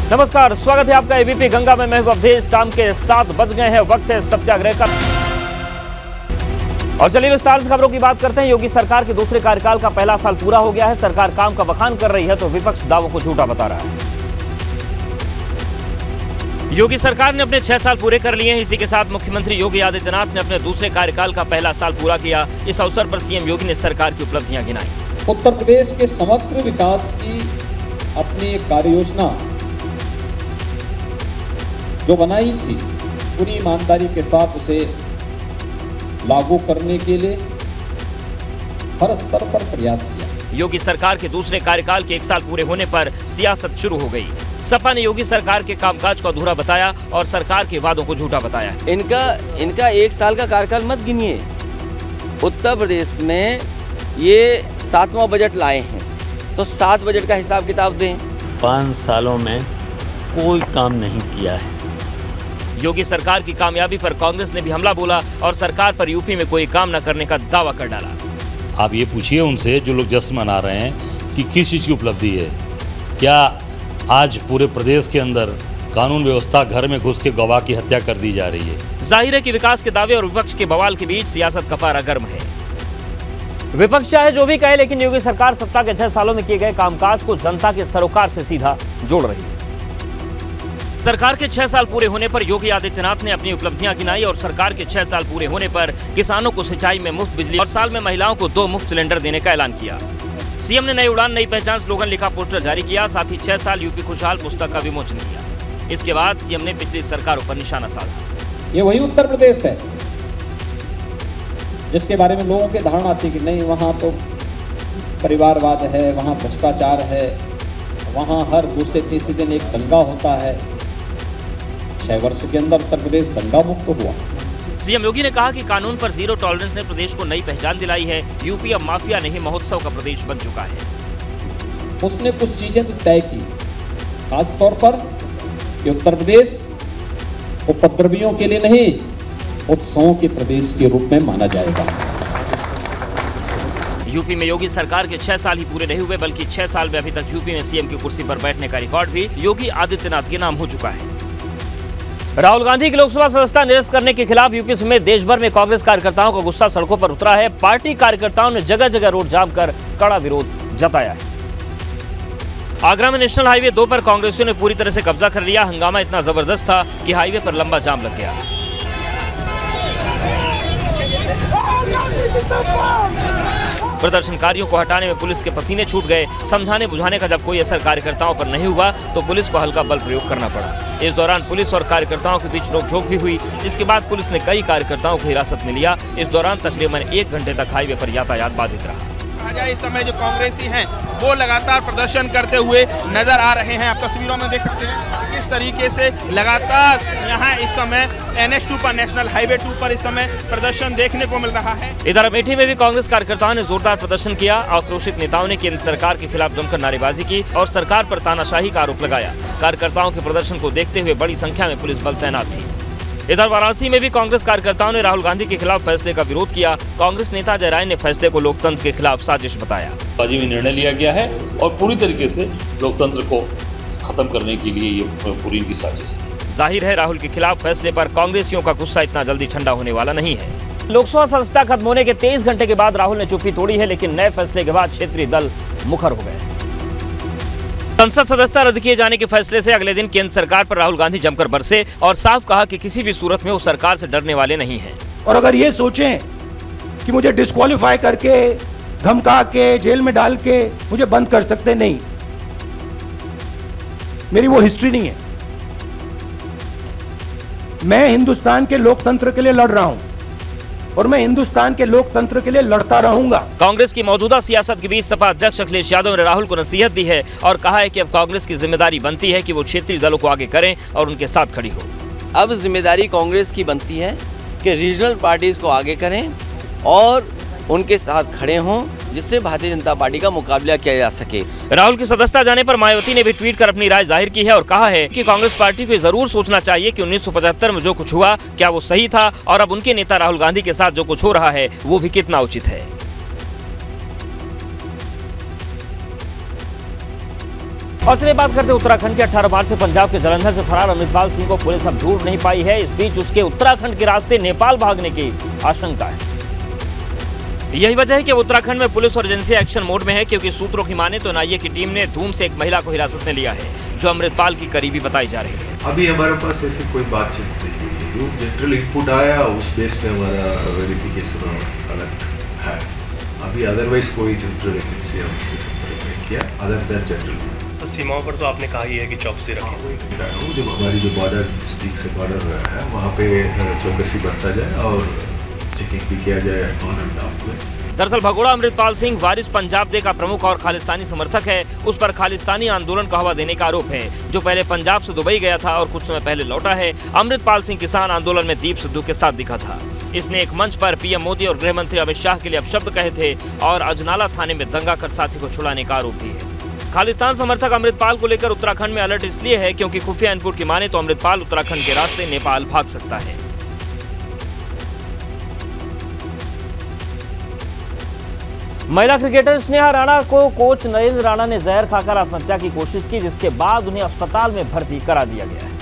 नमस्कार, स्वागत है आपका एबीपी गंगा में। मैं अवधेश। शाम के 7 बज गए हैं, वक्त है सत्याग्रह का। और चलिए विस्तार से खबरों की बात करते हैं। योगी सरकार के दूसरे कार्यकाल का पहला साल पूरा हो गया है। सरकार काम का बखान कर रही है तो विपक्ष दावों को झूठा बता रहा है। योगी सरकार ने अपने 6 साल पूरे कर लिए हैं। इसी के साथ मुख्यमंत्री योगी आदित्यनाथ ने अपने दूसरे कार्यकाल का पहला साल पूरा किया। इस अवसर पर सीएम योगी ने सरकार की उपलब्धियां गिनाई। उत्तर प्रदेश के समग्र विकास की अपनी कार्य योजना जो बनाई थी, पूरी ईमानदारी के साथ उसे लागू करने के लिए हर स्तर पर प्रयास किया। योगी सरकार के दूसरे कार्यकाल के 1 साल पूरे होने पर सियासत शुरू हो गई। सपा ने योगी सरकार के कामकाज को अधूरा बताया और सरकार के वादों को झूठा बताया। इनका 1 साल का कार्यकाल मत गिनिए। उत्तर प्रदेश में ये 7वां बजट लाए हैं, तो 7 बजट का हिसाब किताब दें। 5 सालों में कोई काम नहीं किया है। योगी सरकार की कामयाबी पर कांग्रेस ने भी हमला बोला और सरकार पर यूपी में कोई काम न करने का दावा कर डाला। आप ये पूछिए उनसे जो लोग जश्न मना रहे हैं कि किस चीज़ की उपलब्धि है। क्या आज पूरे प्रदेश के अंदर कानून व्यवस्था घर में घुस के गवाह की हत्या कर दी जा रही है। जाहिर है कि विकास के दावे और विपक्ष के बवाल के बीच सियासत का पारा गर्म है। विपक्ष चाहे जो भी कहे, लेकिन योगी सरकार सत्ता के 6 सालों में किए गए कामकाज को जनता के सरोकार से सीधा जोड़ रही है। सरकार के 6 साल पूरे होने पर योगी आदित्यनाथ ने अपनी उपलब्धियां गिनाई और सरकार के 6 साल पूरे होने पर किसानों को सिंचाई में मुफ्त बिजली और साल में महिलाओं को 2 मुफ्त सिलेंडर देने का ऐलान किया। सीएम ने नई उड़ान नई पहचान स्लोगन लिखा पोस्टर जारी किया। साथ ही 6 साल यूपी खुशहाल पुस्तक का विमोचन किया। इसके बाद सीएम ने पिछली सरकारों पर निशाना साधा। ये वही उत्तर प्रदेश है जिसके बारे में लोगों की धारणा थी कि नहीं, वहाँ तो परिवारवाद है, वहाँ भ्रष्टाचार है, वहाँ हर दूसरे तीसरे दिन एक दंगा होता है। 6 वर्ष के अंदर उत्तर प्रदेश दंगा मुक्त हुआ। सीएम योगी ने कहा कि कानून पर जीरो टॉलरेंस ने प्रदेश को नई पहचान दिलाई है। यूपी अब माफिया नहीं महोत्सव का प्रदेश बन चुका है। उसने कुछ चीजें तो तय की, खास तौर पर कि उत्तर प्रदेश उपद्रवियों के लिए नहीं, उत्सवों के प्रदेश के रूप में माना जाएगा। यूपी में योगी सरकार के 6 साल ही पूरे नहीं हुए, बल्कि 6 साल में अभी तक यूपी में सीएम की कुर्सी पर बैठने का रिकॉर्ड भी योगी आदित्यनाथ के नाम हो चुका है। राहुल गांधी की लोकसभा सदस्यता निरस्त करने के खिलाफ यूपी समेत देश भर में कांग्रेस कार्यकर्ताओं का गुस्सा सड़कों पर उतरा है। पार्टी कार्यकर्ताओं ने जगह जगह रोड जाम कर कड़ा विरोध जताया है। आगरा में नेशनल हाईवे 2 पर कांग्रेसियों ने पूरी तरह से कब्जा कर लिया। हंगामा इतना जबरदस्त था कि हाईवे पर लंबा जाम लग गया। प्रदर्शनकारियों को हटाने में पुलिस के पसीने छूट गए। समझाने बुझाने का जब कोई असर कार्यकर्ताओं पर नहीं हुआ तो पुलिस को हल्का बल प्रयोग करना पड़ा। इस दौरान पुलिस और कार्यकर्ताओं के बीच नोकझोंक भी हुई, जिसके बाद पुलिस ने कई कार्यकर्ताओं को हिरासत में लिया। इस दौरान तकरीबन 1 घंटे तक हाईवे पर यातायात बाधित रहा। इस समय जो कांग्रेसी हैं वो लगातार प्रदर्शन करते हुए नजर आ रहे हैं। आप तस्वीरों में देख सकते हैं किस तरीके से लगातार यहाँ इस समय NH2 पर, नेशनल हाईवे 2 पर इस समय प्रदर्शन देखने को मिल रहा है। इधर अमेठी में भी कांग्रेस कार्यकर्ताओं ने जोरदार प्रदर्शन किया। आक्रोशित नेताओं ने केंद्र सरकार के खिलाफ जमकर नारेबाजी की और सरकार पर तानाशाही का आरोप लगाया। कार्यकर्ताओं के प्रदर्शन को देखते हुए बड़ी संख्या में पुलिस बल तैनात थी। इधर वाराणसी में भी कांग्रेस कार्यकर्ताओं ने राहुल गांधी के खिलाफ फैसले का विरोध किया। कांग्रेस नेता जय राय ने फैसले को लोकतंत्र के खिलाफ साजिश बताया। बाजी में निर्णय लिया गया है और पूरी तरीके से लोकतंत्र को खत्म करने के लिए ये पूरी इनकी साजिश है। जाहिर है राहुल के खिलाफ फैसले पर कांग्रेसियों का गुस्सा इतना जल्दी ठंडा होने वाला नहीं है। लोकसभा सदस्यता खत्म होने के 23 घंटे के बाद राहुल ने चुप्पी तोड़ी है, लेकिन नए फैसले के बाद क्षेत्रीय दल मुखर हो गए। संसद सदस्यता रद्द किए जाने के फैसले से अगले दिन केंद्र सरकार पर राहुल गांधी जमकर बरसे और साफ कहा कि किसी भी सूरत में वो सरकार से डरने वाले नहीं हैं। और अगर ये सोचें कि मुझे डिस्क्वालीफाई करके, धमका के, जेल में डाल के मुझे बंद कर सकते, नहीं, मेरी वो हिस्ट्री नहीं है। मैं हिंदुस्तान के लोकतंत्र के लिए लड़ रहा हूं और मैं हिंदुस्तान के लोकतंत्र के लिए लड़ता रहूंगा। कांग्रेस की मौजूदा सियासत के बीच सपा अध्यक्ष अखिलेश यादव ने राहुल को नसीहत दी है और कहा है कि अब कांग्रेस की जिम्मेदारी बनती है कि वो क्षेत्रीय दलों को आगे करें और उनके साथ खड़ी हो। अब जिम्मेदारी कांग्रेस की बनती है कि रीजनल पार्टीज को आगे करें और उनके साथ खड़े हों, जिससे भारतीय जनता पार्टी का मुकाबला किया जा सके। राहुल की सदस्यता जाने पर मायावती ने भी ट्वीट कर अपनी राय जाहिर की है और कहा है कि कांग्रेस पार्टी को जरूर सोचना चाहिए कि 1975 में जो कुछ हुआ क्या वो सही था और अब उनके नेता राहुल गांधी के साथ जो कुछ हो रहा है वो भी कितना उचित है। और चलिए बात करते हैं उत्तराखंड के। 18 मार्च से पंजाब के जालंधर से फरार अमृतपाल सिंह को पुलिस अब ढूंढ नहीं पाई है। इस बीच उसके उत्तराखंड के रास्ते नेपाल भागने की आशंका है। यही वजह है कि उत्तराखंड में पुलिस और एजेंसी एक्शन मोड में है, क्योंकि सूत्रों की माने तो एनआईए की टीम ने धूम से एक महिला को हिरासत में लिया है जो अमृतपाल की करीबी बताई जा रही है। अभी हमारे पास ऐसी कोई बातचीत नहीं हुई है। जनरल इनपुट आया, उस बेस पे हमारा वेरिफिकेशन अलग है। अभी अदरवाइज कोई जनरल एजेंसी हमसे संपर्क नहीं किया अदर देन जनरल। तो सीमाओं पर तो आपने कहा ही है कि चौकसी रखें। जब हमारी जो बॉर्डर डिस्ट्रिक्ट से बॉर्डर है वहाँ पे चौकसी बढ़ता जाए और चेकिंग भी किया जाए ऑन एंड ऑफ में। दरअसल भगोड़ा अमृतपाल सिंह वारिस पंजाब डे का प्रमुख और खालिस्तानी समर्थक है। उस पर खालिस्तानी आंदोलन का हवा देने का आरोप है, जो पहले पंजाब से दुबई गया था और कुछ समय पहले लौटा है। अमृतपाल सिंह किसान आंदोलन में दीप सिद्धू के साथ दिखा था। इसने एक मंच पर पीएम मोदी और गृह मंत्री अमित शाह के लिए अपशब्द कहे थे और अजनाला थाने में दंगा कर साथी को छुड़ाने का आरोप भी है। खालिस्तान समर्थक अमृतपाल को लेकर उत्तराखंड में अलर्ट इसलिए है क्योंकि खुफिया इनपुट की माने तो अमृतपाल उत्तराखंड के रास्ते नेपाल भाग सकता है। महिला क्रिकेटर स्नेहा राणा को कोच नरेंद्र राणा ने जहर खाकर आत्महत्या की कोशिश की, जिसके बाद उन्हें अस्पताल में भर्ती करा दिया गया है।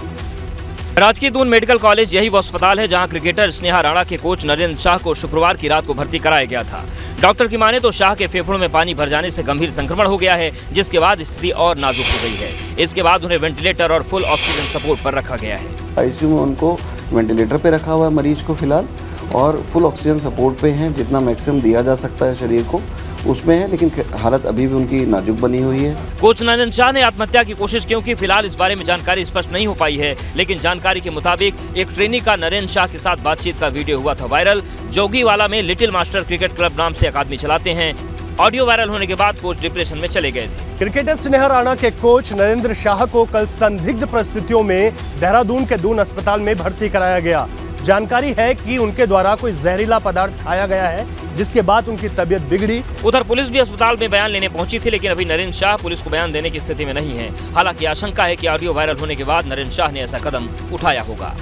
राजकीय दून मेडिकल कॉलेज यही वो अस्पताल है जहां क्रिकेटर स्नेहा राणा के कोच नरेंद्र शाह को शुक्रवार की रात को भर्ती कराया गया था। डॉक्टर की माने तो शाह के फेफड़ों में पानी भर जाने से गंभीर संक्रमण हो गया है, जिसके बाद स्थिति और नाजुक हो गई है। इसके बाद उन्हें वेंटिलेटर और फुल ऑक्सीजन सपोर्ट पर रखा गया है। आईसीयू में उनको वेंटिलेटर पे रखा हुआ है मरीज को फिलहाल, और फुल ऑक्सीजन सपोर्ट पे हैं। जितना मैक्सिमम दिया जा सकता है शरीर को उसमें है, लेकिन हालत अभी भी उनकी नाजुक बनी हुई है। कोच नरेंद्र शाह ने आत्महत्या की कोशिश क्यों की, फिलहाल इस बारे में जानकारी स्पष्ट नहीं हो पाई है, लेकिन जानकारी के मुताबिक एक ट्रेनी का नरेंद्र शाह के साथ बातचीत का वीडियो हुआ था वायरल। जोगीवाला में लिटिल मास्टर क्रिकेट क्लब नाम से अकादमी चलाते हैं। ऑडियो वायरल होने के बाद कोच डिप्रेशन में चले गए थे। क्रिकेटर स्नेहा राणा के कोच नरेंद्र शाह को कल संदिग्ध परिस्थितियों में देहरादून के दून अस्पताल में भर्ती कराया गया। जानकारी है कि उनके द्वारा कोई जहरीला पदार्थ खाया गया है, जिसके बाद उनकी तबीयत बिगड़ी। उधर पुलिस भी अस्पताल में बयान लेने पहुंची थी, लेकिन अभी नरेंद्र शाह पुलिस को बयान देने की स्थिति में नहीं है। हालांकि आशंका है कि ऑडियो वायरल होने के बाद नरेंद्र शाह ने ऐसा कदम उठाया होगा।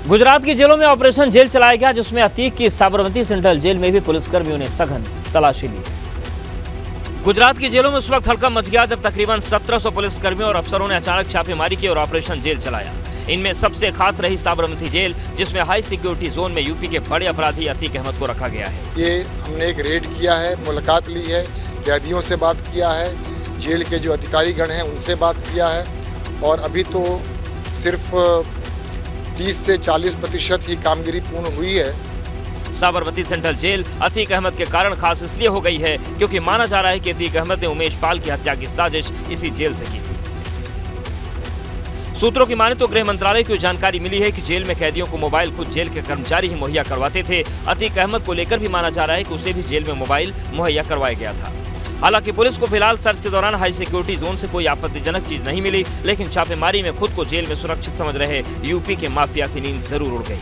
गुजरात की जेलों में ऑपरेशन जेल चलाया गया, जिसमें अतीक की साबरमती सेंट्रल जेल में भी पुलिसकर्मियों ने सघन तलाशी ली। गुजरात की जेलों में उस वक्त हड़कंप मच गया जब तकरीबन 1700 पुलिसकर्मियों और अफसरों ने अचानक छापेमारी की और ऑपरेशन जेल चलाया। इनमें सबसे खास रही साबरमती जेल, जिसमें हाई सिक्योरिटी जोन में यूपी के बड़े अपराधी अतीक अहमद को रखा गया है। ये हमने एक रेड किया है, मुलाकात ली है, कैदियों से बात किया है, जेल के जो अधिकारीगण हैं उनसे बात किया है, और अभी तो सिर्फ 30 से 40% ही कामगिरी पूर्ण हुई है। साबरमती सेंट्रल जेल अतीक अहमद के कारण खास इसलिए हो गई है क्योंकि माना जा रहा है कि अतीक अहमद ने उमेश पाल की हत्या की साजिश इसी जेल से की थी। सूत्रों की माने तो गृह मंत्रालय को जानकारी मिली है कि जेल में कैदियों को मोबाइल खुद जेल के कर्मचारी ही मुहैया करवाते थे। अतीक अहमद को लेकर भी माना जा रहा है कि उसे भी जेल में मोबाइल मुहैया करवाया गया था। हालांकि पुलिस को फिलहाल सर्च के दौरान हाई सिक्योरिटी जोन से कोई आपत्तिजनक चीज नहीं मिली, लेकिन छापेमारी में खुद को जेल में सुरक्षित समझ रहे यूपी के माफिया की नींद जरूर उड़ गई।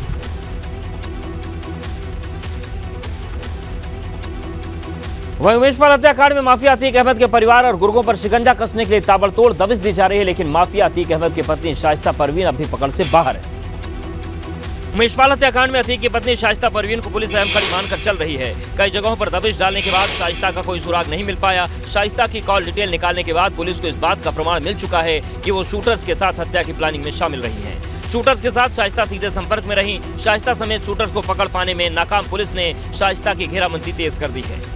वहीं उमेश पाल हत्याकांड में माफिया अतीक अहमद के परिवार और गुर्गों पर शिकंजा कसने के लिए ताबड़तोड़ दबिश दी जा रही है, लेकिन माफिया अतीक अहमद की पत्नी शाइस्ता परवीन अब भी पकड़ से बाहर है। उमेश पाल हत्याकांड में अतीक की पत्नी शाइस्ता परवीन को पुलिस अहम खड़ी मानकर चल रही है। कई जगहों पर दबिश डालने के बाद शाइस्ता का कोई सुराग नहीं मिल पाया। शाइस्ता की कॉल डिटेल निकालने के बाद पुलिस को इस बात का प्रमाण मिल चुका है कि वो शूटर्स के साथ हत्या की प्लानिंग में शामिल रही है। शूटर्स के साथ शाइस्ता सीधे संपर्क में रही। शाइस्ता समेत शूटर्स को पकड़ पाने में नाकाम पुलिस ने शाइस्ता की घेराबंदी तेज कर दी है।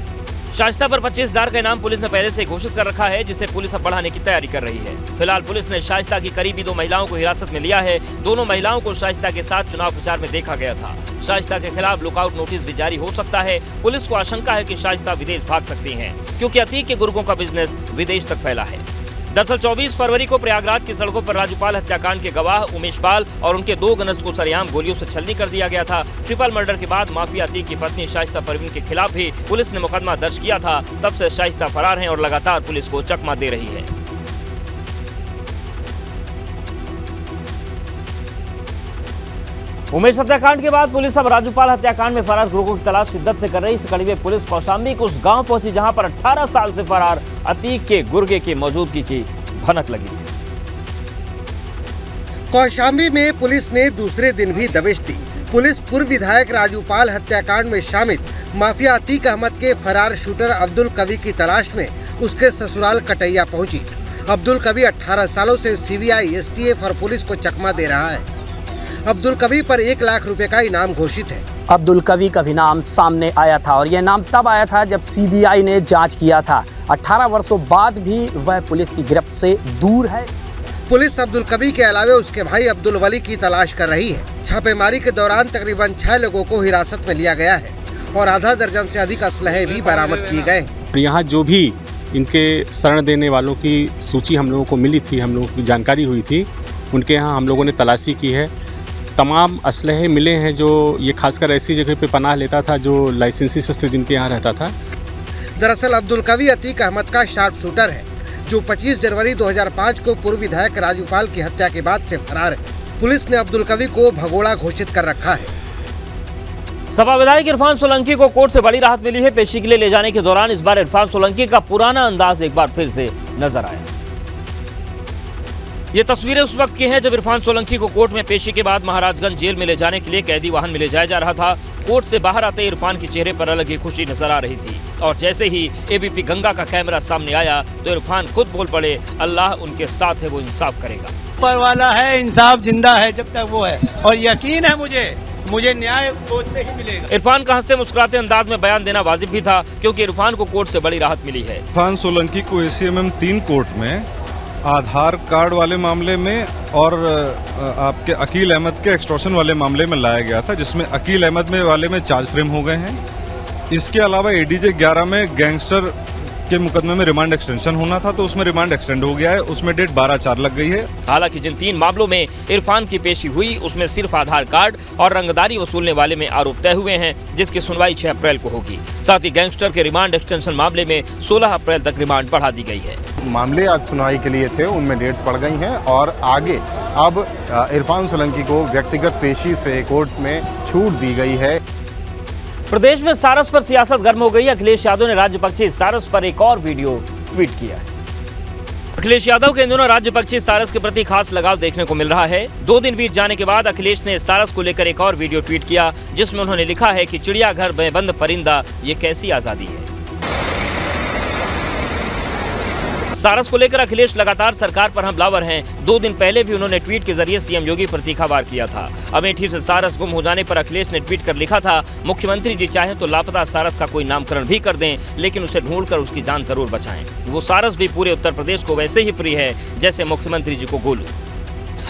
शाइस्ता पर 25,000 का इनाम पुलिस ने पहले से घोषित कर रखा है, जिसे पुलिस अब बढ़ाने की तैयारी कर रही है। फिलहाल पुलिस ने शाइस्ता की करीबी 2 महिलाओं को हिरासत में लिया है। दोनों महिलाओं को शाइस्ता के साथ चुनाव प्रचार में देखा गया था। शाइस्ता के खिलाफ लुकआउट नोटिस भी जारी हो सकता है। पुलिस को आशंका है कि शाइस्ता विदेश भाग सकती हैं, क्योंकि अतीक के गुर्गों का बिजनेस विदेश तक फैला है। दरअसल 24 फरवरी को प्रयागराज की सड़कों पर राजूपाल हत्याकांड के गवाह उमेश पाल और उनके 2 गनर्स को सरेआम गोलियों से छलनी कर दिया गया था। ट्रिपल मर्डर के बाद माफिया अतीक की पत्नी शाइस्ता परवीन के खिलाफ भी पुलिस ने मुकदमा दर्ज किया था। तब से शाइस्ता फरार हैं और लगातार पुलिस को चकमा दे रही है। उमेश हत्याकांड के बाद पुलिस अब राजूपाल हत्याकांड में फरार गुर्गों की तलाश शिद्दत से कर रही। इस कड़ी में पुलिस कौशाम्बी के उस गांव पहुंची जहां पर 18 साल से फरार अतीक के गुर्गे की मौजूदगी की भनक लगी थी। कौशाम्बी में पुलिस ने दूसरे दिन भी दबिश दी। पुलिस पूर्व विधायक राजूपाल हत्याकांड में शामिल माफिया अतीक अहमद के फरार शूटर अब्दुल कवी की तलाश में उसके ससुराल कटैया पहुंची। अब्दुल कवी 18 सालों से सीबीआई, एसटीएफ और पुलिस को चकमा दे रहा है। अब्दुल कवी पर 1 लाख रुपए का इनाम घोषित है। अब्दुल कवी का भी नाम सामने आया था और यह नाम तब आया था जब सीबीआई ने जांच किया था। 18 वर्षों बाद भी वह पुलिस की गिरफ्त से दूर है। पुलिस अब्दुल कवी के अलावे उसके भाई अब्दुल वली की तलाश कर रही है। छापेमारी के दौरान तकरीबन 6 लोगों को हिरासत में लिया गया है और आधा दर्जन से अधिक असलहे भी बरामद किए गए। यहाँ जो भी इनके शरण देने वालों की सूची हम लोगों को मिली थी, हम लोगों की जानकारी हुई थी, उनके यहाँ हम लोगों ने तलाशी की है। तमाम असलहे मिले हैं जो ये खासकर ऐसी जगह पे पनाह लेता था जो लाइसेंसी शस्त्र जिनके यहाँ रहता था। दरअसल अब्दुल कवी अतीक अहमद का शार्प शूटर है जो 25 जनवरी 2005 को पूर्व विधायक राजू पाल की हत्या के बाद से फरार है। पुलिस ने अब्दुल कवी को भगोड़ा घोषित कर रखा है। सपा विधायक इरफान सोलंकी को कोर्ट से बड़ी राहत मिली है। पेशी के लिए ले जाने के दौरान इस बार इरफान सोलंकी का पुराना अंदाज एक बार फिर से नजर आया। ये तस्वीरें उस वक्त की हैं जब इरफान सोलंकी को कोर्ट में पेशी के बाद महाराजगंज जेल में ले जाने के लिए कैदी वाहन में ले जाया जा रहा था। कोर्ट से बाहर आते इरफान के चेहरे पर अलग ही खुशी नजर आ रही थी और जैसे ही एबीपी गंगा का कैमरा सामने आया तो इरफान खुद बोल पड़े, अल्लाह उनके साथ है, वो इंसाफ करेगा। ऊपर वाला है, इंसाफ जिंदा है जब तक वो है और यकीन है मुझे न्याय कोर्ट से ही मिलेगा। इरफान का हंसते मुस्कुराते अंदाज में बयान देना वाजिब भी था क्योंकि इरफान को कोर्ट से बड़ी राहत मिली है। इरफान सोलंकी को एसीएमएम 3 कोर्ट में आधार कार्ड वाले मामले में और आपके अकील अहमद के एक्सटॉर्शन वाले मामले में लाया गया था, जिसमें अकील अहमद में वाले में चार्ज फ्रेम हो गए हैं। इसके अलावा एडीजे 11 में गैंगस्टर के मुकदमे में रिमांड एक्सटेंशन होना था तो उसमें रिमांड एक्सटेंड हो गया है, उसमें डेट 12/4 लग गई है। हालांकि जिन 3 मामलों में इरफान की पेशी हुई उसमें सिर्फ आधार कार्ड और रंगदारी वसूलने वाले में आरोप तय हुए हैं जिसकी सुनवाई 6 अप्रैल को होगी। साथ ही गैंगस्टर के रिमांड एक्सटेंशन मामले में 16 अप्रैल तक रिमांड बढ़ा दी गई है। मामले आज सुनवाई के लिए थे, उनमें डेट्स बढ़ गई हैं और आगे अब इरफान सोलंकी को व्यक्तिगत पेशी से कोर्ट में छूट दी गई है। प्रदेश में सारस पर सियासत गर्म हो गई। अखिलेश यादव ने राज्यपक्षी सारस पर एक और वीडियो ट्वीट किया है। अखिलेश यादव के इन दिनों राज्यपक्षी सारस के प्रति खास लगाव देखने को मिल रहा है। 2 दिन बीत जाने के बाद अखिलेश ने सारस को लेकर एक और वीडियो ट्वीट किया जिसमें उन्होंने लिखा है कि चिड़ियाघर में बंद परिंदा, ये कैसी आजादी है। सारस को लेकर अखिलेश लगातार सरकार पर हमलावर हैं। 2 दिन पहले भी उन्होंने ट्वीट के जरिए सीएम योगी पर तीखावार किया था। अमेठी से सारस गुम हो जाने पर अखिलेश ने ट्वीट कर लिखा था, मुख्यमंत्री जी चाहे तो लापता सारस का कोई नामकरण भी कर दें लेकिन उसे ढूंढकर उसकी जान जरूर बचाएं। वो सारस भी पूरे उत्तर प्रदेश को वैसे ही प्रिय है जैसे मुख्यमंत्री जी को गोलू।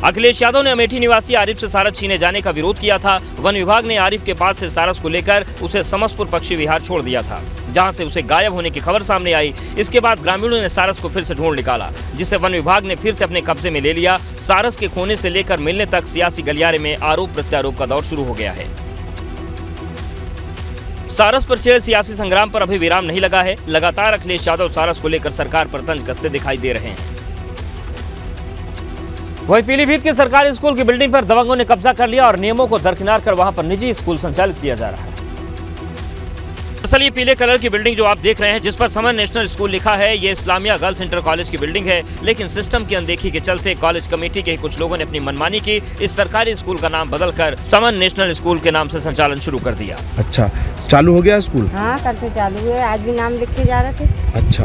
अखिलेश यादव ने अमेठी निवासी आरिफ से सारस छीने जाने का विरोध किया था। वन विभाग ने आरिफ के पास से सारस को लेकर उसे समस्तपुर पक्षी विहार छोड़ दिया था जहां से उसे गायब होने की खबर सामने आई। इसके बाद ग्रामीणों ने सारस को फिर से ढूंढ निकाला जिसे वन विभाग ने फिर से अपने कब्जे में ले लिया। सारस के खोने से लेकर मिलने तक सियासी गलियारे में आरोप प्रत्यारोप का दौर शुरू हो गया है। सारस पर छेड़े सियासी संग्राम पर अभी विराम नहीं लगा है। लगातार अखिलेश यादव सारस को लेकर सरकार पर तंज कसते दिखाई दे रहे हैं। वहीं पीलीभीत के सरकारी स्कूल की बिल्डिंग पर दबंगों ने कब्जा कर लिया और नियमों को दरकिनार कर वहां पर निजी स्कूल संचालित किया जा रहा है। दरअसल ये पीले कलर की बिल्डिंग जो आप देख रहे हैं जिस पर समन नेशनल स्कूल लिखा है, ये इस्लामिया गर्ल्स इंटर कॉलेज की बिल्डिंग है, लेकिन सिस्टम की अनदेखी के चलते कॉलेज कमेटी के कुछ लोगों ने अपनी मनमानी की इस सरकारी स्कूल का नाम बदलकर समन नेशनल स्कूल के नाम से संचालन शुरू कर दिया। अच्छा, चालू हो गया स्कूल? हाँ, कल से चालू है। आज भी नाम लिख के जा रहे थे। अच्छा,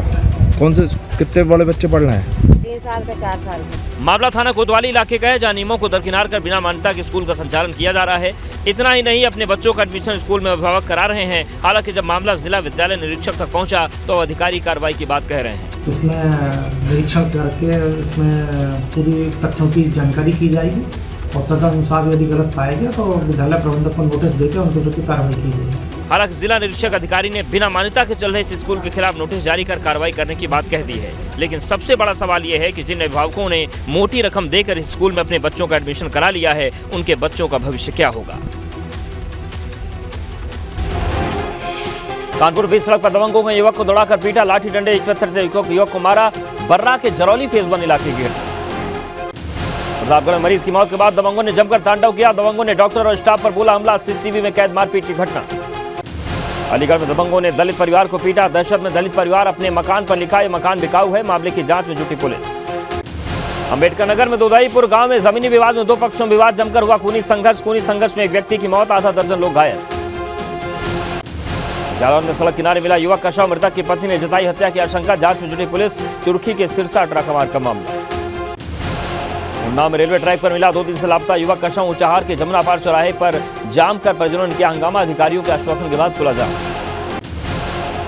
कौन से कितने बड़े बच्चे पढ़ रहे हैं? 3 साल का, 4 साल का। मामला थाना कोतवाली इलाके का है जहाँ नियमों को दरकिनार कर बिना मान्यता के स्कूल का संचालन किया जा रहा है। इतना ही नहीं, अपने बच्चों का एडमिशन स्कूल में अभिभावक करा रहे हैं। हालांकि जब मामला जिला विद्यालय निरीक्षक तक पहुंचा तो अधिकारी कार्रवाई की बात कह रहे हैं। इसमें निरीक्षण करके इसमें पूरी तथ्यों की जानकारी की जाएगी और तदनुसार यदि गलत पाया गया तो विद्यालय प्रबंधक को नोटिस देकर उनके प्रति कार्रवाई की जाएगी। हालांकि जिला निरीक्षक अधिकारी ने बिना मान्यता के चल रहे इस स्कूल के खिलाफ नोटिस जारी कर कार्रवाई करने की बात कह दी है। लेकिन सबसे बड़ा सवाल यह है कि जिन अभिभावकों ने मोटी रकम देकर इस स्कूल में अपने बच्चों का एडमिशन करा लिया है, उनके बच्चों का भविष्य क्या होगा। कानपुर बीच सड़क पर दबंगों ने युवक को दौड़ाकर पीटा, लाठी डंडे एक पत्थर से युवक को मारा। बर्रा के जरौली फेज 1 इलाके की घटना। प्रतापगढ़ में मरीज की मौत के बाद दबंगों ने जमकर तांडव किया। दबंगों ने डॉक्टर और स्टाफ पर बोला हमला। सीसीटीवी में कैद मारपीट की घटना। अलीगढ़ में दबंगों ने दलित परिवार को पीटा। दहशत में दलित परिवार अपने मकान पर लिखा ये मकान बिकाऊ है। मामले की जांच में जुटी पुलिस। अंबेडकर नगर में दोदाईपुर गांव में जमीनी विवाद में 2 पक्षों में विवाद जमकर हुआ खूनी संघर्ष में एक व्यक्ति की मौत, आधा दर्जन लोग घायल। जालौन में सड़क किनारे मिला युवक का शव, मृतक की पत्नी ने जताई हत्या की आशंका, जांच में जुटी पुलिस। चुरखी के सिरसा ट्रकमार का मामला। उन्नाव में रेलवे ट्रैक पर मिला 2 दिन से लापता युवक का शव, ऊंचाहार के जमुना पार चौराहे पर जाम कर परिजनों ने किया हंगामा, अधिकारियों के आश्वासन के बाद खुला जाम।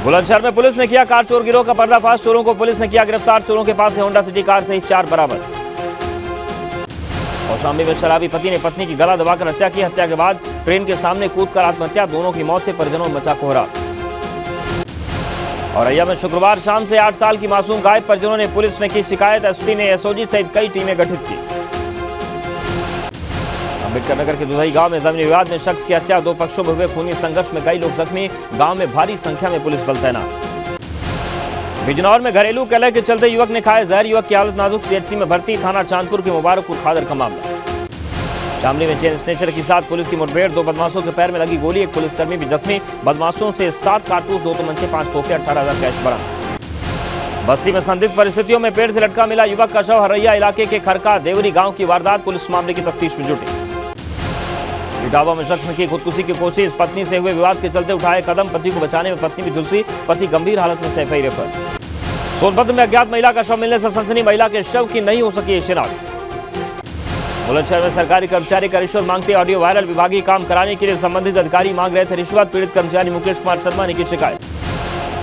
बुलंदशहर में पुलिस ने किया कार चोर गिरोह का पर्दाफाश, चोरों को पुलिस ने किया गिरफ्तार, चोरों के पास से होंडा सिटी कार सहित 4 बरामद। कौशाम्बी में शराबी पति ने पत्नी की गला दबाकर हत्या की, हत्या के बाद ट्रेन के सामने कूदकर आत्महत्या, दोनों की मौत से परिजनों में मचा कोहराम। औरैया में शुक्रवार शाम से 8 साल की मासूम गायब, परिजनों ने पुलिस में की शिकायत, एसपी ने एसओजी सहित कई टीमें गठित की। अम्बेडकर नगर के दुधई गांव में जमीनी विवाद में शख्स की हत्या, 2 पक्षों में हुए खूनी संघर्ष में कई लोग जख्मी, गांव में भारी संख्या में पुलिस बल तैनात। बिजनौर में घरेलू कलह के चलते युवक ने खाया जहर, युवक की हालत नाजुक, सीएचसी में भर्ती, थाना चांदपुर के मुबारकपुर खादर का मामला। शामली में चेन स्नेचर के साथ पुलिस की मुठभेड़, 2 बदमाशों के पैर में लगी गोली, 1 पुलिसकर्मी भी जख्मी, बदमाशों से 7 कारतूस, 2 तमंचे, 5 खोखे, 18,000 कैश बरामद। बस्ती में संदिग्ध परिस्थितियों में पेड़ से लटका मिला युवक का शव, हरैया इलाके के खरका देवरी गांव की वारदात, पुलिस मामले की तफ्तीश में जुटी। इटावा में शख्स ने की खुदकुशी की कोशिश, पत्नी से हुए विवाद के चलते उठाए कदम, पति को बचाने में पत्नी भी झुलसी, पति गंभीर हालत में सैफई रेफर। सोनभद्र में अज्ञात महिला का शव मिलने से सनसनी, महिला के शव की नहीं हो सकी शिनाख्त। बुलंदशहर में सरकारी कर्मचारी का रिश्वत मांगते ऑडियो वायरल, विभागीय काम कराने के लिए संबंधित अधिकारी मांग रहे थे रिश्वत, पीड़ित कर्मचारी मुकेश कुमार शर्मा ने की शिकायत।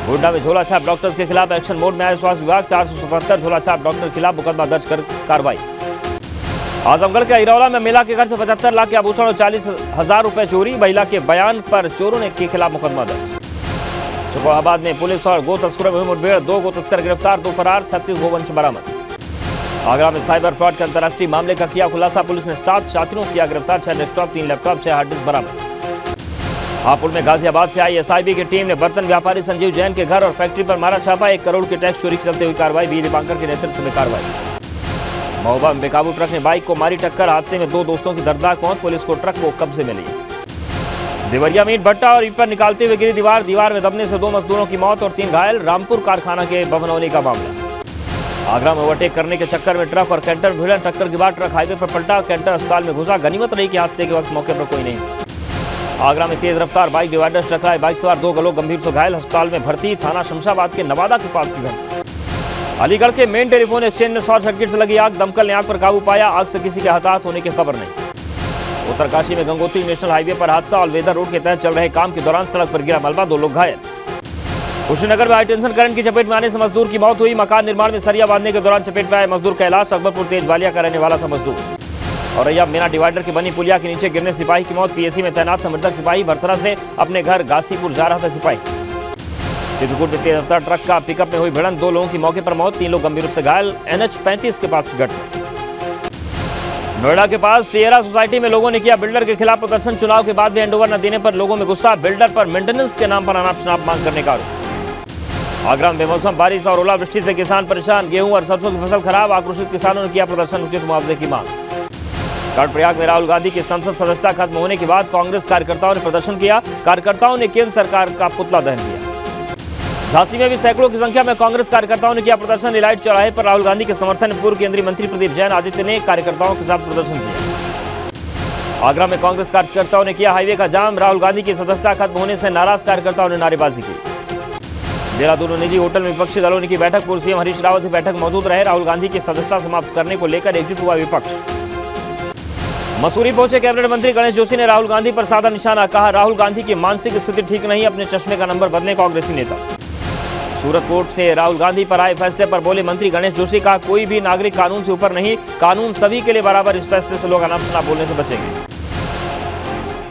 गोड्डा में झोला छाप डॉक्टर्स के खिलाफ एक्शन मोड में आया स्वास्थ्य विभाग, 477 झोला छाप डॉक्टर के खिलाफ मुकदमा दर्ज कर कार्रवाई। आजमगढ़ के हिरौला में महिला के घर से 75 लाख के आभूषण और 40,000 रुपए चोरी, महिला के बयान पर चोरों ने के खिलाफ मुकदमा दर्ज। शुकोहाबाद में पुलिस और गो तस्करों में हुई मुठभेड़, 2 गो तस्कर गिरफ्तार, 2 फरार, 36 गोवंश बरामद। आगरा में साइबर फ्रॉड के अंतर्राष्ट्रीय मामले का किया खुलासा, पुलिस ने 7 शातिरों किया गिरफ्तार, 6 डेस्कटॉप, 3 लैपटॉप, 6 हार्ड डिस्क बरामद। हापुड़ में गाजियाबाद से आई एसआईबी की टीम ने बर्तन व्यापारी संजीव जैन के घर और फैक्ट्री पर मारा छापा, 1 करोड़ के टैक्स चोरी के चलते हुई कार्रवाई, वीर दीपांकर के नेतृत्व में कार्रवाई। महोबा में बेकाबू ट्रक ने बाइक को मारी टक्कर, हादसे में 2 दोस्तों की दर्दनाक मौत, पुलिस को ट्रक को कब्जे में लिया। देवरिया में ईंट भट्टा और ईंट पर निकालते हुए गिरी दीवार में दबने से 2 मजदूरों की मौत और 3 घायल, रामपुर कारखाना के भवनौली का मामला। आगरा में ओवरटेक करने के चक्कर में ट्रक और कैंटर भिड़न, टक्कर के बाद ट्रक हाईवे पर पलटा, कैंटर अस्पताल में घुसा, गनीमत रही कि हादसे के वक्त मौके पर कोई नहीं था। आगरा में तेज रफ्तार बाइक डिवाइडर से टकराए, बाइक सवार 2 लोग गंभीर से घायल, अस्पताल में भर्ती, थाना शमशाबाद के नवादा के पास की घटना। अलीगढ़ के मेन टेलीफोन एक्सचेंज में शॉर्ट सर्किट से लगी आग, दमकल ने आग पर काबू पाया, आग से किसी के हताहत होने की खबर नहीं। उत्तरकाशी में गंगोत्री नेशनल हाईवे पर हादसा, ऑलवेदर रोड के तहत चल रहे काम के दौरान सड़क पर गिरा मलबा, 2 लोग घायल। कुशीनगर में हाई टेंशन करंट की चपेट में आने से मजदूर की मौत हुई, मकान निर्माण में सरिया बांधने के दौरान चपेट में आए मजदूर कैलाश, अकबरपुर तेजवालिया का रहने वाला था मजदूर। औरैया बिना डिवाइडर की बनी पुलिया के नीचे गिरने सिपाही की मौत, पीएसी में तैनात था मृतक सिपाही, बरथरा से अपने घर गासीपुर जा रहा था सिपाही। चित्रकूट में तेज रफ्तार ट्रक का पिकअप में हुई भिड़ंत, 2 लोगों की मौके पर मौत, 3 लोग गंभीर रूप से घायल, NH 35 के पास की घटना। नोएडा के पास टिएरा सोसाइटी में लोगों ने किया बिल्डर के खिलाफ प्रदर्शन, चुनाव के बाद भी हैंडओवर न देने पर लोगों में गुस्सा, बिल्डर पर मेंटेनेंस के नाम पर अनाप शनाप मांग करने का आरोप। आगरा में बेमौसम बारिश और ओलावृष्टि से किसान परेशान, गेहूं और सरसों की फसल खराब, आक्रोशित किसानों ने किया प्रदर्शन, उचित मुआवजे की मांग। कर्णप्रयाग में राहुल गांधी की संसद सदस्यता खत्म होने के बाद कांग्रेस कार्यकर्ताओं ने प्रदर्शन किया, कार्यकर्ताओं ने केंद्र सरकार का पुतला दहन किया। झांसी में भी सैकड़ों की संख्या में कांग्रेस कार्यकर्ताओं ने किया प्रदर्शन, रिलायट चौराहे पर राहुल गांधी के समर्थन में पूर्व केंद्रीय मंत्री प्रदीप जैन आदित्य ने कार्यकर्ताओं के साथ प्रदर्शन किया। आगरा में कांग्रेस कार्यकर्ताओं ने किया हाईवे का जाम, राहुल गांधी की सदस्यता खत्म होने से नाराज कार्यकर्ताओं ने नारेबाजी की। देहरादून निजी होटल में विपक्षी दलों ने की बैठक, पूर्व सीएम हरीश रावत भी बैठक मौजूद रहे, राहुल गांधी की सदस्यता समाप्त करने को लेकर एकजुट हुआ विपक्ष। मसूरी पहुंचे कैबिनेट मंत्री गणेश जोशी ने राहुल गांधी पर साधा निशाना, कहा राहुल गांधी की मानसिक स्थिति ठीक नहीं, अपने चश्मे का नंबर बदलने कांग्रेसी नेता। सूरत कोर्ट से राहुल गांधी पर आए फैसले पर बोले मंत्री गणेश जोशी, कहा कोई भी नागरिक कानून से ऊपर नहीं, कानून सभी के लिए बराबर, इस फैसले से लोग अनाप शनाप बोलने से बचेंगे।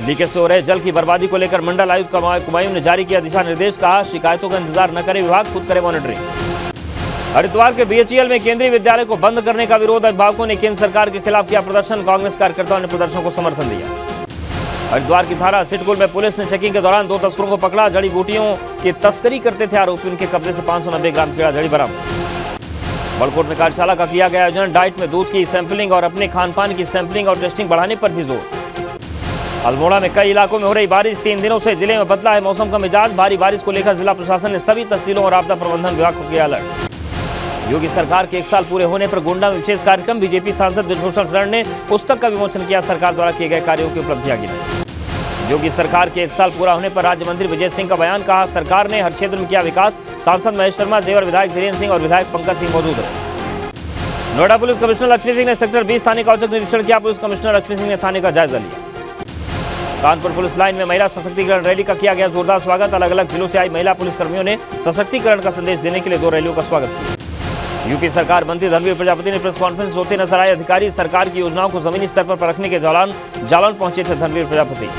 लीकेज से हो रहे जल की बर्बादी को लेकर मंडल आयुक्त कुमायूं ने जारी किया दिशा निर्देश, कहा शिकायतों का इंतजार न करे विभाग, खुद करे मॉनिटरिंग। हरिद्वार के बीएचईएल में केंद्रीय विद्यालय को बंद करने का विरोध, अभिभावकों ने केंद्र सरकार के खिलाफ किया प्रदर्शन, कांग्रेस कार्यकर्ताओं ने प्रदर्शन को समर्थन दिया। हरिद्वार की थाना सिटकुल में पुलिस ने चेकिंग के दौरान 2 तस्करों को पकड़ा, जड़ी बूटियों की तस्करी करते थे आरोपी, उनके कब्जे से 590 ग्राम कीड़ा जड़ी बरामद। बड़कोट में कार्यशाला का किया गया आयोजन, डाइट में दूध की सैंपलिंग और अपने खान पान की सैंपलिंग और टेस्टिंग बढ़ाने पर भी जोर। अल्मोड़ा में कई इलाकों में हो रही बारिश, 3 दिनों से जिले में बदला है मौसम का मिजाज, भारी बारिश को लेकर जिला प्रशासन ने सभी तहसीलों और आपदा प्रबंधन विभाग को किया अलर्ट। योगी सरकार के 1 साल पूरे होने पर गोंडा में विशेष कार्यक्रम, बीजेपी सांसद ब्रजभूषण शरण ने पुस्तक का विमोचन किया, सरकार द्वारा किए गए कार्यों की उपलब्धियां गिनाई। योगी सरकार के 1 साल पूरा होने पर राज्य मंत्री विजय सिंह का बयान, कहा सरकार ने हर क्षेत्र में किया विकास। सांसद महेश शर्मा, जेवर विधायक धीरेन्द्र सिंह और विधायक पंकज सिंह मौजूद रहे। नोएडा पुलिस कमिश्नर लक्ष्मी सिंह ने सेक्टर 20 थाने का औचक निरीक्षण किया। पुलिस कमिश्नर लक्ष्मी सिंह ने थाने का जायजा लिया। कानपुर पुलिस लाइन में महिला सशक्तिकरण रैली का किया गया जोरदार स्वागत। अलग अलग जिलों से आई महिला पुलिसकर्मियों ने सशक्तिकरण का संदेश देने के लिए 2 रैलियों का स्वागत किया। यूपी सरकार मंत्री धर्मवीर प्रजापति ने प्रेस कॉन्फ्रेंस होते नजर आए। अधिकारी सरकार की योजनाओं को जमीनी स्तर पर परखने के जालौन पहुंचे थे धर्मवीर प्रजापति।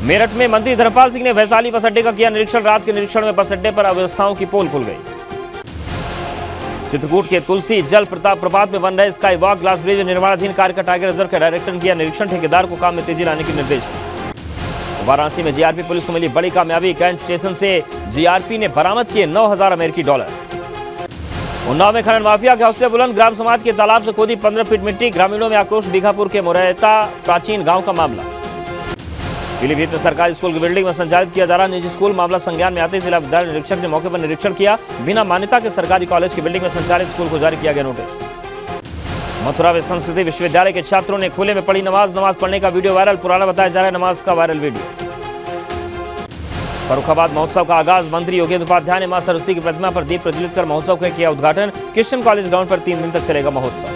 मेरठ में मंत्री धर्मपाल सिंह ने वैशाली बस अड्डे का किया निरीक्षण। रात के निरीक्षण में बस अड्डे पर अव्यवस्थाओं की पोल खुल गई। चित्रकूट के तुलसी जल प्रपात में बन रहे स्काई वॉक ग्लास ब्रिज निर्माणाधीन कार्य का टाइगर रिजर्व के डायरेक्टर ने किया निरीक्षण। ठेकेदार को काम में तेजी लाने के निर्देश दिए। वाराणसी में जीआरपी पुलिस को मिली बड़ी कामयाबी। कैंट स्टेशन से जीआरपी ने बरामद किए $9,000 अमेरिकी। उन्नाव में खनन माफिया के हौसले बुलंद। ग्राम समाज के तालाब से खोदी 15 फीट मिट्टी। ग्रामीणों में आक्रोश। बीघापुर के मुरैता प्राचीन गांव का मामला। पीलीभीत में सरकारी स्कूल की बिल्डिंग में संचालित किया जा रहा निजी स्कूल मामला संज्ञान में आते जिला विद्यालय निरीक्षक ने मौके पर निरीक्षण किया। बिना मान्यता के सरकारी कॉलेज की बिल्डिंग में संचालित स्कूल को जारी किया गया नोटिस। मथुरा में संस्कृति विश्वविद्यालय के छात्रों ने खुले में पढ़ी नमाज पढ़ने का वीडियो वायरल। पुराना बताया जा रहा है नमाज का वायरल वीडियो। फर्रुखाबाद महोत्सव का आगाज। मंत्री योगेंद्र उपाध्याय ने मां सरस्वती की प्रतिमा पर दीप प्रज्वलित कर महोत्सव का किया उद्घाटन। क्रिश्चियन कॉलेज ग्राउंड पर 3 दिन तक चलेगा महोत्सव।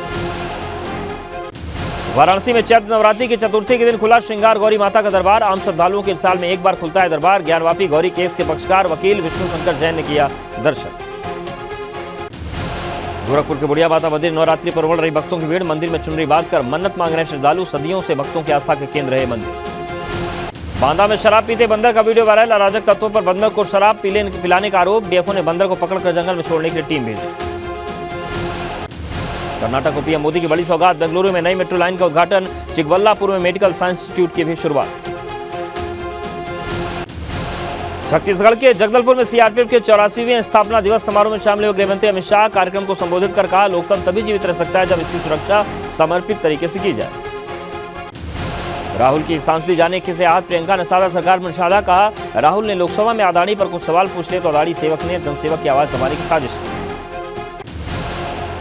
वाराणसी में चैत्र नवरात्रि की चतुर्थी के दिन खुला श्रृंगार गौरी माता का दरबार। आम श्रद्धालुओं के साल में एक बार खुलता है दरबार। ज्ञानवापी गौरी केस के पक्षकार वकील विष्णु शंकर जैन ने किया दर्शन। गोरखपुर के बुढ़िया माता मंदिर नवरात्रि पर उमड़ रही भक्तों की भीड़। मंदिर में चुनरी बांधकर मन्नत मांग रहे श्रद्धालु। सदियों से भक्तों की आस्था के केंद्र है मंदिर। बांदा में शराब पीते बंदर का वीडियो वायरल। अराजक तत्वों पर बंदर को शराब पिलाने का आरोप। डीएफओ ने बंदर को पकड़कर जंगल में छोड़ने के लिए टीम भेजी। कर्नाटक को पीएम मोदी की बड़ी सौगात। बेंगलुरु में नई मेट्रो लाइन का उद्घाटन। चिकबल्लापुर में मेडिकल साइंस इंस्टीट्यूट की भी शुरुआत। छत्तीसगढ़ के जगदलपुर में सीआरपीएफ के 84वें स्थापना दिवस समारोह में शामिल हुए गृहमंत्री अमित शाह। कार्यक्रम को संबोधित कर कहा लोकतंत्र तभी जीवित रह सकता है जब इसकी सुरक्षा समर्पित तरीके से की जाए। राहुल की सांसदी जाने से आहत प्रियंका ने साधा सरकार में निशाना। कहा राहुल ने लोकसभा में अदानी पर कुछ सवाल पूछ लिए तो अदानी सेवक ने जनसेवक की आवाज दबाने की साजिश की।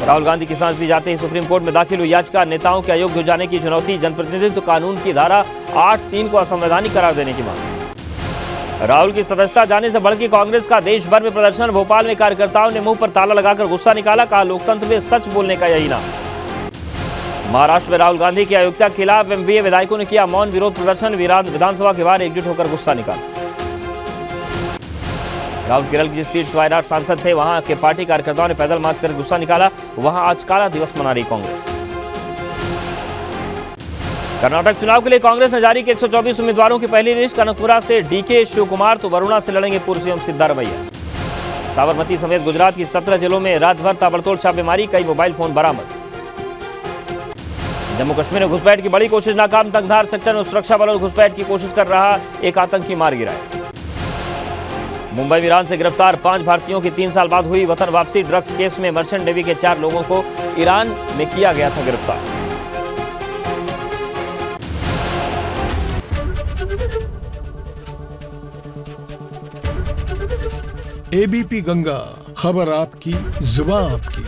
राहुल गांधी की सांसदी जाते ही सुप्रीम कोर्ट में दाखिल हुई याचिका। नेताओं के अयोग्य हो जाने की चुनौती। जनप्रतिनिधित्व कानून की धारा 8(3) को असंवैधानिक करार देने की मांग। राहुल की सदस्यता जाने से भड़की कांग्रेस का देश भर में प्रदर्शन। भोपाल में कार्यकर्ताओं ने मुंह पर ताला लगाकर गुस्सा निकाला। कहा लोकतंत्र में सच बोलने का यही नाम। महाराष्ट्र में राहुल गांधी की अयोग्यता के खिलाफ एमवीए विधायकों ने किया मौन विरोध प्रदर्शन। विधानसभा के बाहर एकजुट होकर गुस्सा निकाला। राहुल केरल की जिस सीट से वायनाड सांसद थे वहां के पार्टी कार्यकर्ताओं ने पैदल मार्च कर गुस्सा निकाला। वहां आज काला दिवस मना रही कांग्रेस। कर्नाटक चुनाव के लिए कांग्रेस ने जारी की 124 उम्मीदवारों की पहली लिस्ट। कनकपुरा से डीके शिवकुमार तो वरुणा से लड़ेंगे पूर्व सीएम सिद्धारमैया। साबरमती समेत गुजरात की 17 जिलों में रात भर ताबड़तोड़ छापेमारी। कई मोबाइल फोन बरामद। जम्मू कश्मीर में घुसपैठ की बड़ी कोशिश नाकाम। तंगधार सेक्टर में सुरक्षा बलों घुसपैठ की कोशिश कर रहा एक आतंकी मार गिराया। मुंबई में ईरान से गिरफ्तार 5 भारतीयों की 3 साल बाद हुई वतन वापसी। ड्रग्स केस में मर्चेंट नेवी के 4 लोगों को ईरान में किया गया था गिरफ्तार। एबीपी गंगा, खबर आपकी, जुबान आपकी।